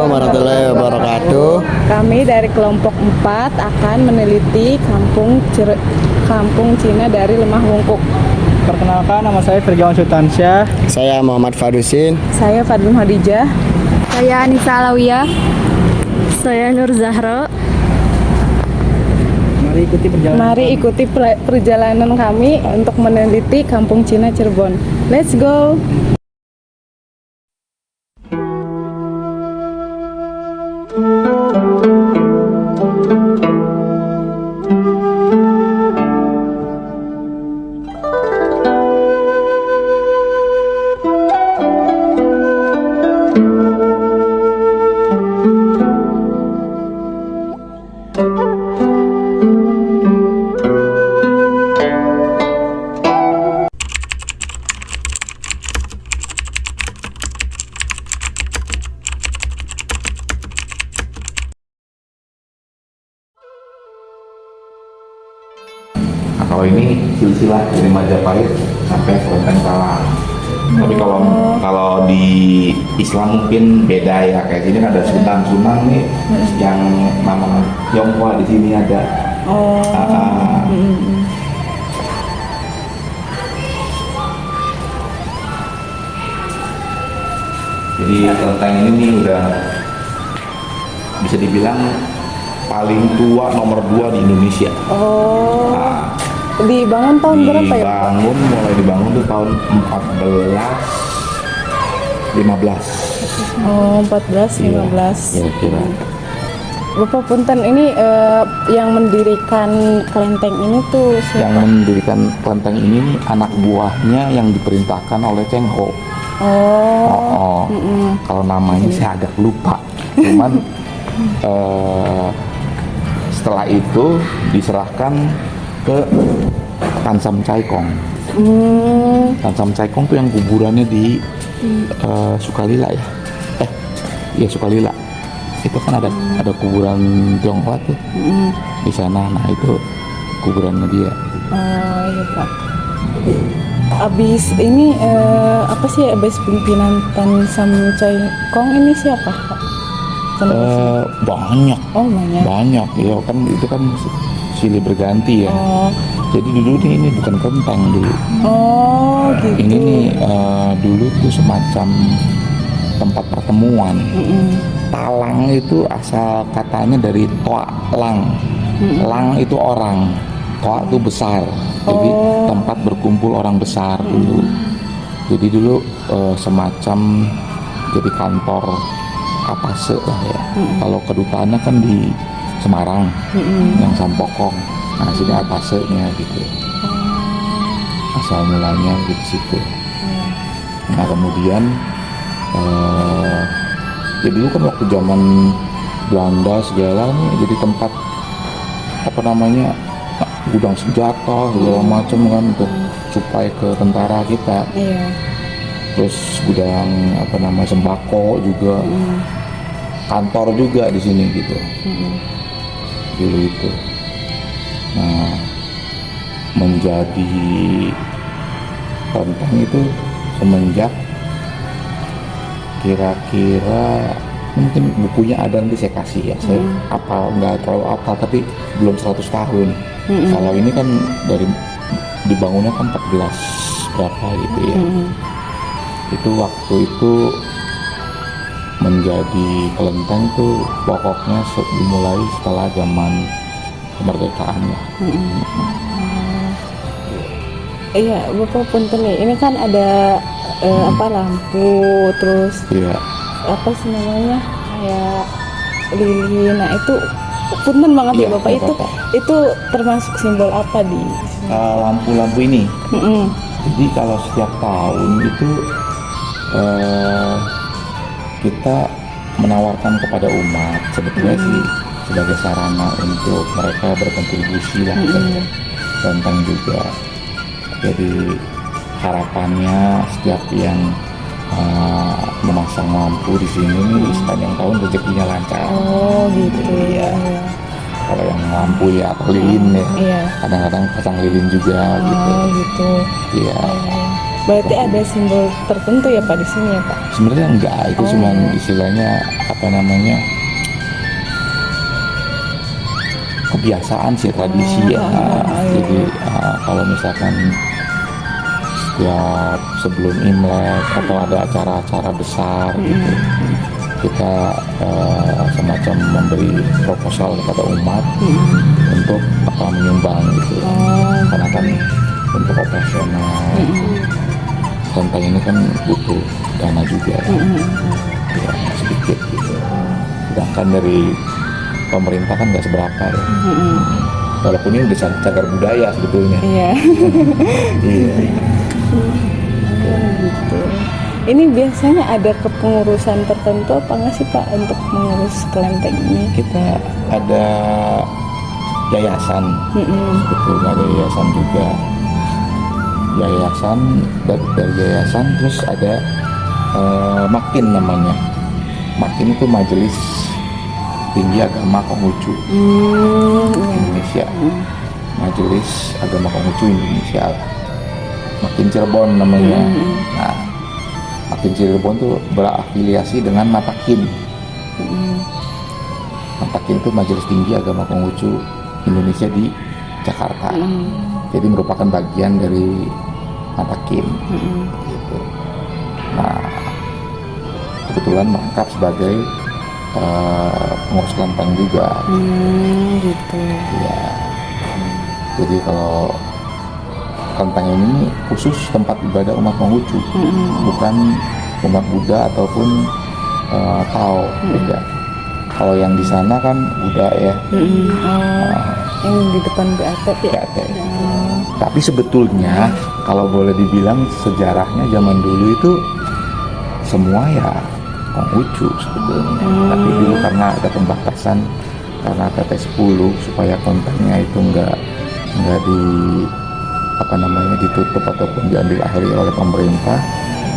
Assalamualaikum warahmatullahi wabarakatuh. Kami dari kelompok 4 akan meneliti kampung Cina dari Lemah Wungkuk. Perkenalkan, nama saya Firgawan Sultansyah. Saya Muhammad Fadusin. Saya Fadlum Hadijah. Saya Anissa Alawiyah. Saya Nur Zahra. Mari ikuti perjalanan kami untuk meneliti kampung Cina Cirebon. Let's go! Kalau ini silsilah dari Majapahit sampai Kelenteng Salang. Tapi kalau di Islam mungkin beda ya, kayak sini ada Sunan nih yang nama Tionghoa di sini ada. Jadi kelenteng ini nih udah bisa dibilang paling tua nomor 2 di Indonesia. Dibangun tahun berapa ya? Mulai dibangun tuh tahun 1415. 14-15. Kira-kira. Bapak Punten, ini yang mendirikan kelenteng ini tuh siapa? Yang mendirikan kelenteng ini nih anak buahnya yang diperintahkan oleh Cheng Ho. Kalau namanya saya agak lupa. Cuman setelah itu diserahkan ke Tan Sam Chai Kong. Tan Sam Chai Kong tuh yang kuburannya di Sukalila ya. Iya Sukalila. Itu kan ada kuburan Tionghoa tuh di sana. Nah itu kuburannya dia. Iya Pak. Abis ini abis pimpinan Tan Sam Chai Kong ini siapa Pak? Banyak. Banyak. Ya kan itu kan silih berganti ya. Jadi dulu ini bukan kelenteng dulu. Gitu. Ini nih dulu tuh semacam tempat pertemuan. Talang itu asal katanya dari toa lang. Lang itu orang, toa itu besar. Jadi tempat berkumpul orang besar dulu. Jadi dulu semacam jadi kantor apase lah ya. Kalau kedutaannya kan di Semarang, yang Sampokong. Nah sini apasenya gitu. Asal mulanya di situ. Nah kemudian ya dulu kan waktu zaman Belanda segala nih jadi tempat gudang senjata segala macam kan untuk supaya ke tentara kita. Terus gudang sembako juga, kantor juga di sini gitu. Dulu itu. Nah, menjadi kelenteng itu semenjak kira-kira mungkin bukunya ada, nanti saya kasih ya. Saya nggak terlalu apal tapi belum 100 tahun. Kalau ini kan dari dibangunnya kan 14 berapa gitu ya. Itu waktu itu menjadi kelenteng tuh pokoknya dimulai setelah zaman kemerdekaan lah. Iya, Bapak Punten nih, ini kan ada lampu, terus apa sih namanya, kayak lilin. Nah itu punten banget ya Bapak, itu termasuk simbol apa di lampu-lampu ini? Jadi kalau setiap tahun itu kita menawarkan kepada umat sebetulnya sih sebagai sarana untuk mereka berkontribusi lah ke kelenteng juga. Jadi harapannya setiap yang memasang lampu di sini sepanjang tahun rezekinya lancar. Gitu ya. Kalau yang lampu ya atau lilin ya, kadang-kadang pasang lilin juga gitu. Gitu. Iya. Berarti ada simbol tertentu ya Pak di sini ya Pak? Sebenarnya enggak, itu cuma istilahnya apa namanya, kebiasaan sih, tradisi ya. Jadi kalau misalkan setiap sebelum Imlek atau ada acara-acara besar gitu, kita semacam memberi proposal kepada umat untuk menyumbang gitu, karena kan untuk operasional kelenteng ini kan butuh dana juga ya, sedikit gitu. Sedangkan dari pemerintah kan nggak seberapa ya. Walaupun ini udah cagar budaya sebetulnya. Iya. Iya. Gitu. Ini biasanya ada kepengurusan tertentu apa nggak sih Pak untuk mengurus kelenteng ini? Kita ada yayasan, sebetulnya ada yayasan juga. Yayasan, dari yayasan terus ada Makin namanya. Makin itu Majelis Tinggi Agama Konghucu Indonesia. Majelis Agama Konghucu Indonesia. Makin Cirebon namanya. Nah, Makin Cirebon tuh berafiliasi dengan Matakin. Matakin itu Majelis Tinggi Agama Konghucu Indonesia di Jakarta. Jadi merupakan bagian dari Matakin. Gitu. Nah, kebetulan merangkap sebagai pengurus kelenteng juga. Gitu. Ya. Jadi kalau kelenteng ini khusus tempat ibadah umat Konghucu, bukan umat Buddha ataupun Tao, beda. Kalau yang di sana kan Buddha ya. Yang di depan BAT ya. BAT. Tapi sebetulnya kalau boleh dibilang sejarahnya zaman dulu itu semua ya Konghucu sebetulnya. Tapi dulu karena ada pembatasan karena PT10 supaya kelentengnya itu enggak ditutup ataupun diambil alih oleh pemerintah,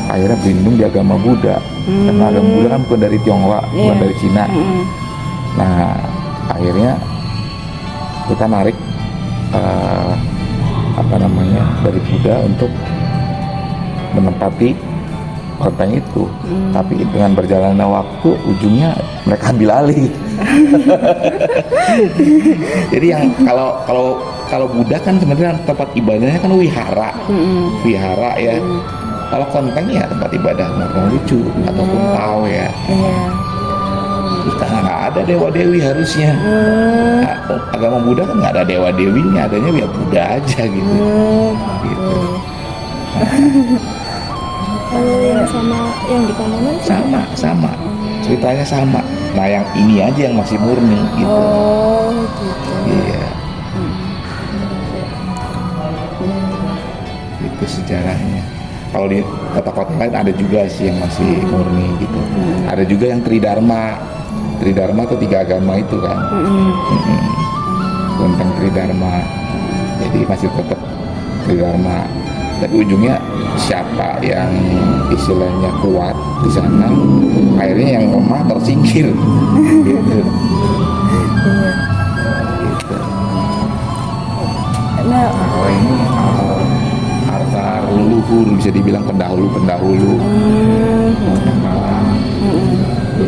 akhirnya berlindung di agama Buddha. Karena agama Buddha kan bukan dari Tionghoa, bukan dari Cina. Nah, akhirnya kita narik dari Buddha untuk menempati kelenteng itu. Tapi dengan berjalannya waktu, ujungnya mereka ambil alih. Jadi yang kalau Buddha kan sebenarnya tempat ibadahnya kan wihara, wihara ya. Kalau kelenteng ya tempat ibadah Konghucu ataupun Tao ya. Kita nggak ada dewa dewi harusnya. Agama Buddha kan nggak ada dewa dewinya, adanya ya Buddha aja gitu. Gitu. Kalau yang sama yang di Kanoman Sama. Ceritanya sama. Nah yang ini aja yang masih murni gitu. Oh, gitu. Iya. Itu sejarahnya. Kalau di kota-kota lain ada juga sih yang masih murni gitu. Ada juga yang Tridharma. Tridharma itu 3 agama itu kan. Kelenteng Tridharma. Jadi masih tetap Tridharma. Tapi ujungnya siapa yang istilahnya kuat di sana, akhirnya yang lemah tersingkir. Gitu. Nah, kalau ini harta leluhur, bisa dibilang pendahulu-pendahulu.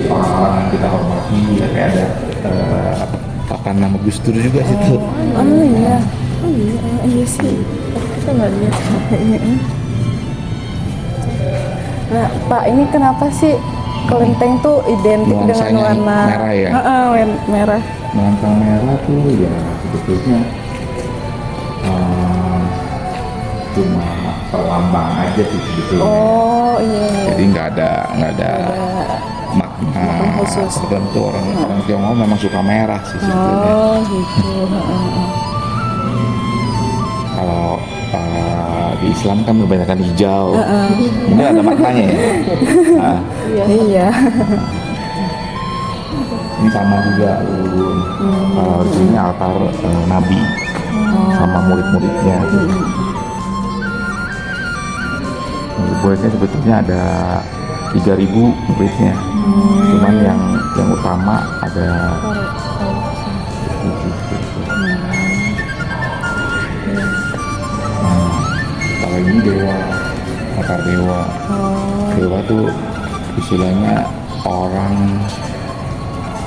Orang-orang yang kita hormati, kayak ada papan nama Gus Dur juga situ. Iya sih. Kita nggak lihat. Nah, Pak, ini kenapa sih kelenteng tuh identik dengan Nuansanya warna merah ya? Merah. Nuansa merah tuh ya sebetulnya cuma perlambang aja sih sebetulnya. Oh iya. Jadi nggak ada makna khusus. tertentu. Orang Tionghoa memang suka merah sih sebetulnya. Oh gitu. Kalau di Islam kan kebanyakan hijau. Ini ada maknanya ya. Nah, Iya. ini sama juga di sini altar Nabi sama murid-muridnya. Murid-muridnya sebetulnya ada 3.000 muridnya. Cuman yang utama ada 7. Kalau ini dewa melempar dewa. Dewa tuh istilahnya orang,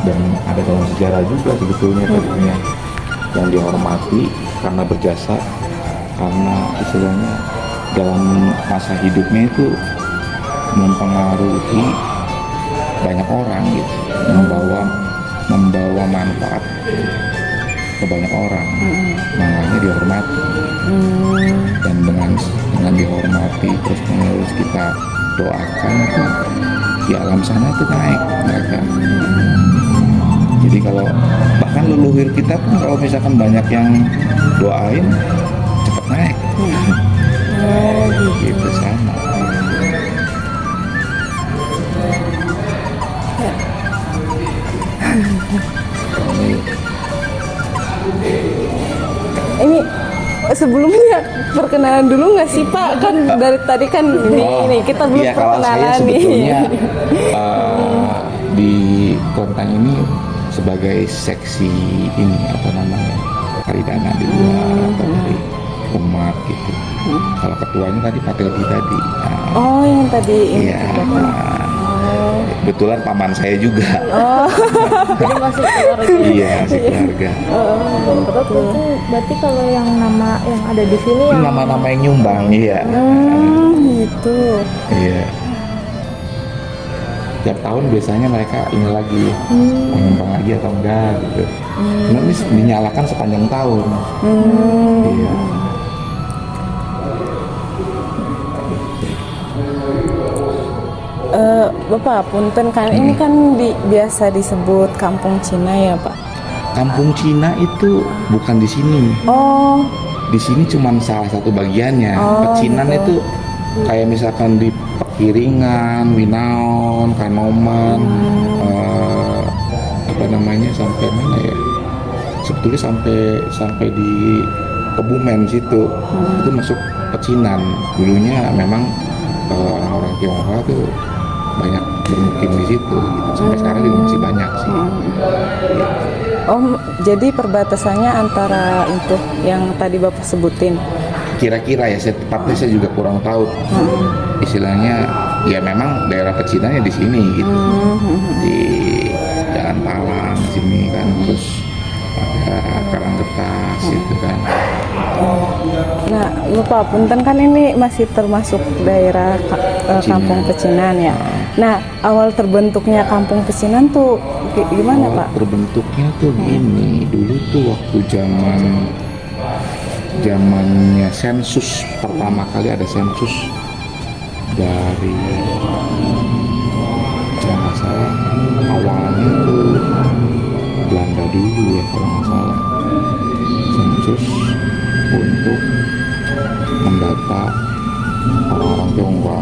dan ada dalam sejarah juga sebetulnya tadinya yang dihormati karena berjasa, karena istilahnya dalam masa hidupnya itu mempengaruhi banyak orang gitu, membawa manfaat ke banyak orang, makanya dihormati. Dan dengan dihormati terus menerus kita doakan, di alam sana itu naik mereka. Jadi kalau bahkan leluhur kita pun kalau misalkan banyak yang doain cepat naik. Gitu sama. Ini sebelumnya perkenalan dulu nggak sih Pak? Kan dari tadi kan ini kita belum iya, kalau saya perkenalan nih. sebetulnya di Kelenteng ini sebagai seksi ini apa namanya, Karidana di luar atau dari umat gitu. Kalau ketuanya tadi Pak Teldi tadi. Oh, yang tadi ini. Iya. Kebetulan paman saya juga. Jadi masih keluarga. Iya, masih keluarga. Berarti kalau yang nama yang ada di sini yang Nama-nama yang nyumbang, iya. Gitu. Iya. Tiap tahun biasanya mereka ini lagi nyumbang lagi atau enggak gitu. Ini dinyalakan sepanjang tahun. Iya. Bapak, punten kan ini kan biasa disebut Kampung Cina ya Pak? Kampung Cina itu bukan di sini. Oh, Di sini cuma salah satu bagiannya. Pecinan gitu. itu kayak misalkan di Pekiringan, Winaon, Kanoman, apa namanya sampai mana ya? Sebetulnya sampai di Kebumen situ itu masuk pecinan. Dulunya memang orang-orang Tionghoa tuh banyak bermukim di situ. Gitu. Sampai sekarang juga masih banyak sih. Gitu. oh, jadi perbatasannya antara itu yang tadi Bapak sebutin. Kira-kira ya, tepatnya saya juga kurang tahu. Istilahnya ya memang daerah pecinannya di sini gitu. Di Jalan Palang sini kan, terus ada Karanggetas gitu kan. Nah, Bapak, punten kan ini masih termasuk daerah Kampung Pecinan ya. Nah, awal terbentuknya Kampung Pecinan tuh gimana Pak? Terbentuknya tuh gini, dulu tuh waktu zamannya sensus pertama kali ada sensus dari kalau nggak salah awalnya tuh Belanda dulu ya kalau nggak salah, sensus untuk mendata orang-orang Tionghoa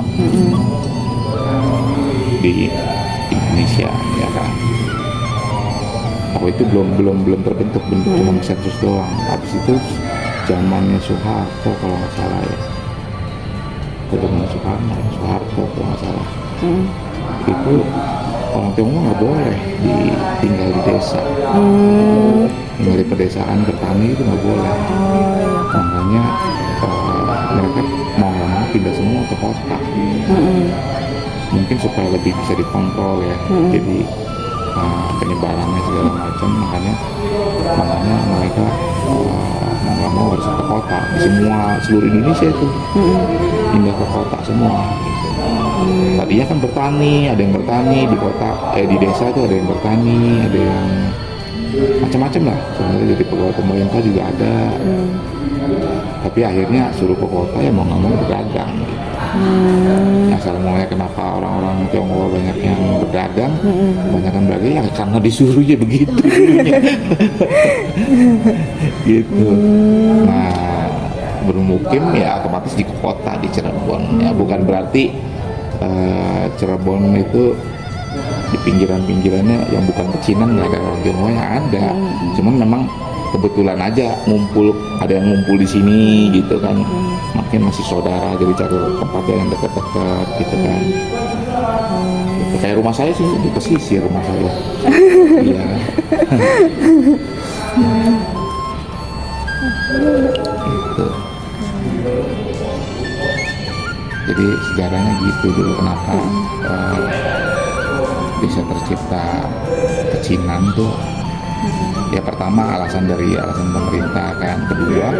di Indonesia ya kan. Itu belum terbentuk, cuma sensus doang. Habis itu zamannya Soeharto kalau nggak salah ya, zaman Soeharto kalau nggak salah, itu orang Tionghoa nggak boleh tinggal di desa, tinggal di pedesaan, bertani itu nggak boleh. Makanya mereka mau nggak mau pindah semua ke kota, mungkin supaya lebih bisa dikontrol ya. Jadi penyebarannya segala macam, makanya mereka mau nggak mau harus ke kota. Di seluruh Indonesia itu pindah ke kota semua. Tadinya kan bertani, ada yang bertani di kota, di desa itu ada yang bertani, ada yang macam-macam lah. Sebenarnya jadi pegawai pemerintah juga ada. Tapi akhirnya suruh ke kota ya mau nggak mau berdagang. Nah, asal mulanya kenapa orang-orang Tionghoa banyak yang berdagang, banyak yang berdagang ya karena disuruhnya begitu. Gitu. Nah, bermukim ya otomatis di kota, di Cirebon. Ya bukan berarti Cirebon itu di pinggirannya yang bukan pecinan nggak ada orang Tionghoa, yang ada. Cuman memang kebetulan aja ada yang ngumpul di sini gitu kan. Makin masih saudara, jadi cari tempat yang dekat-dekat gitu kan. Gitu. Kayak rumah saya sih di pesisir rumah saya. Iya. Gitu. Jadi sejarahnya gitu dulu kenapa bisa tercipta pecinan tuh. Ya pertama alasan pemerintah kan, kedua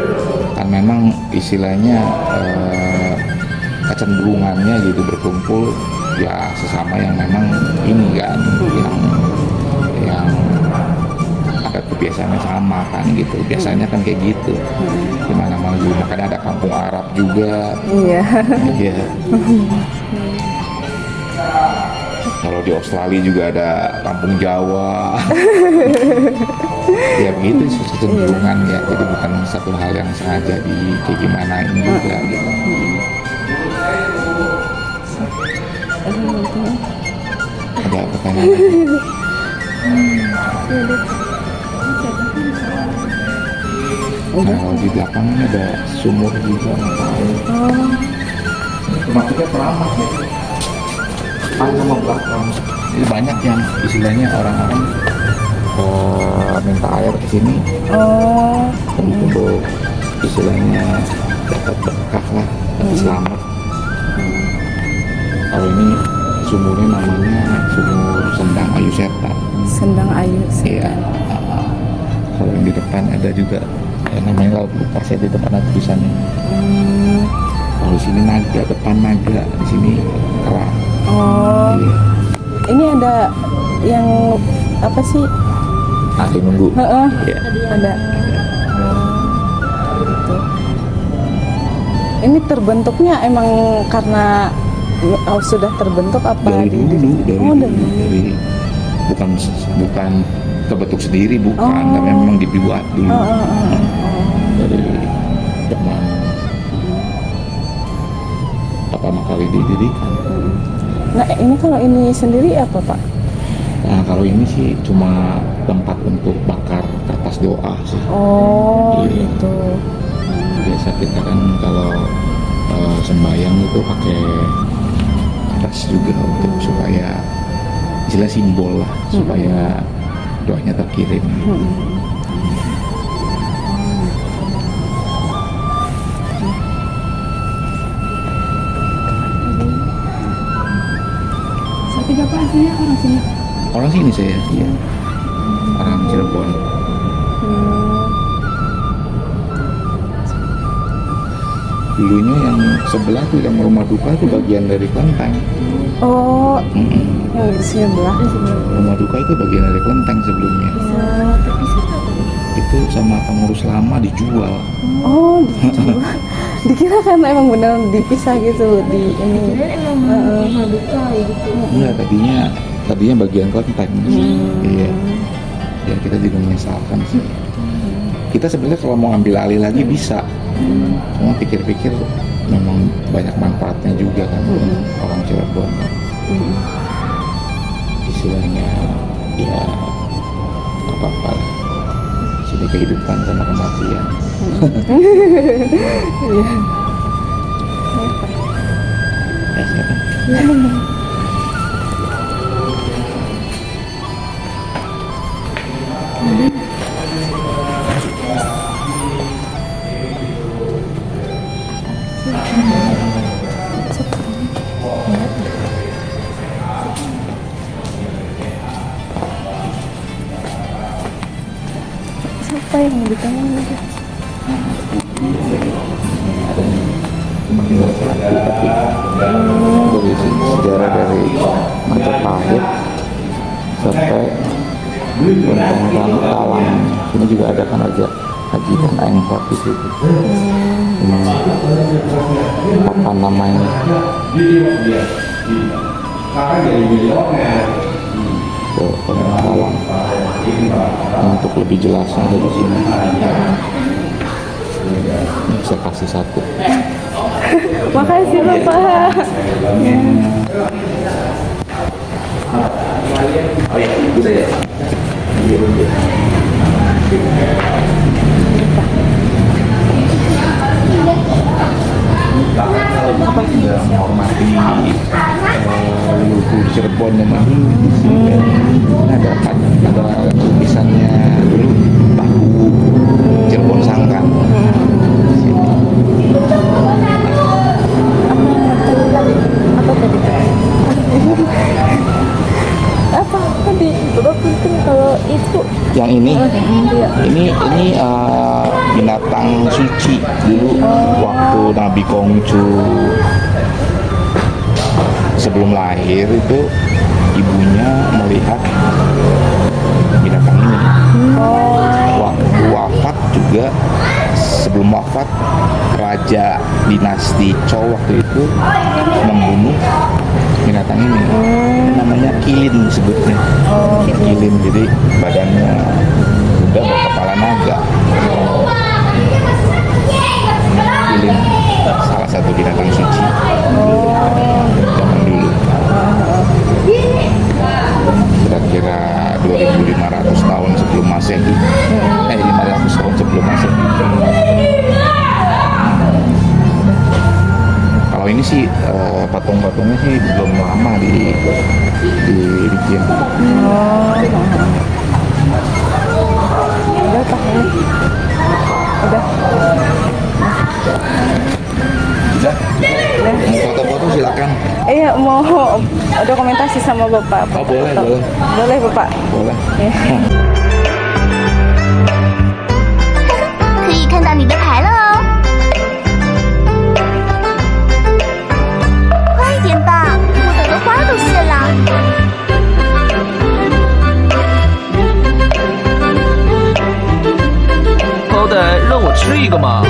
kan memang istilahnya kecenderungannya gitu berkumpul ya sesama yang memang ini kan yang ada kebiasaannya sama kan gitu, biasanya kan kayak gitu di mana-mana juga, makanya ada kampung Arab juga. Iya. Iya. Kalau di Australia juga ada kampung Jawa. Ya begitu sih kecenderungan ya, jadi bukan satu hal yang sengaja kayak gimana ini juga gitu. Ada pertanyaan lagi? Nah, kalau di belakangnya ada sumur juga, maksudnya keramat ya. Sama belakang. Ini banyak yang istilahnya orang-orang minta air ke sini untuk istilahnya dapat berkah lah, dapat selamat. Kalau ini sumurnya namanya sumur Sendang Ayu Setan. Sendang Ayu Iya. Setan. Kalau yang di depan ada juga namanya laut lupa saya, di depan ada tulisannya. Kalau di sini naga, depan naga, di sini kera. Oh, Iya. ini ada yang apa sih? Nanti nunggu. Heeh. Iya. Ada. Gitu. Ini terbentuknya emang karena sudah terbentuk apa Dari dulu, dari bukan terbentuk sendiri, bukan, tapi memang dibuat dulu dari zaman pertama kali didirikan. Nah, ini kalau ini sendiri apa, Pak? Nah, kalau ini sih cuma tempat untuk bakar kertas doa sih. Oh, Iya. gitu. Biasa kita kan kalau sembahyang itu pakai kertas juga untuk supaya istilah simbol lah, supaya doanya terkirim. Sakti Bapak aslinya orang sini. Orang sini saya, iya. Orang Cirebon. Dulunya yang sebelah tuh yang rumah duka itu bagian dari kelenteng. Oh, yang di sebelah. Rumah duka itu bagian dari kelenteng sebelumnya. Itu sama pengurus lama dijual. Oh, dijual. Dikira kan emang benar dipisah gitu di ini. Enggak, tadinya bagian kelenteng. Iya. Ya kita juga menyesalkan sih. Kita sebenarnya kalau mau ambil alih lagi bisa. Cuma pikir-pikir memang banyak manfaatnya juga kan orang Cirebon. Istilahnya ya apa-apa lah. Sini kehidupan sama kematian. Ya, silakan. Siapa yang ditanya? Dari sejarah dari Majapahit sampai Benteng Talang. Ini juga ada kan aja Haji dan Engkot di situ. Apa namanya? Benteng Talang. Untuk lebih jelasnya ada di sini. Ini saya kasih satu. Makasih Bapak. Oh iya, bisa ya? Sudah menghormati leluhur Cirebon yang dulu di sini. Ada tulisannya dulu Bahu Cirebon Sangkan. Apa yang ini. Ini binatang suci dulu waktu Nabi Kongcu sebelum lahir itu ibunya melihat binatang ini. Waktu wafat juga, sebelum wafat raja dinasti Chou waktu itu membunuh binatang ini. Namanya kilin disebutnya. Kilin, jadi badannya udah berkepala naga. Kilin salah satu binatang suci zaman dulu. Kira-kira 2500 tahun sebelum Masehi. 500 tahun sebelum Masehi. Kalau ini sih patung-patungnya sih belum lama dibikin. Udah tak ya? Udah. Mau foto-foto silakan. Iya, mau dokumentasi sama Bapak. Oh, boleh, boleh. Boleh, Bapak. Boleh. Ya. 可以看到你的牌了哦。快点吧，我等的花都谢了。好歹让我吃一个嘛。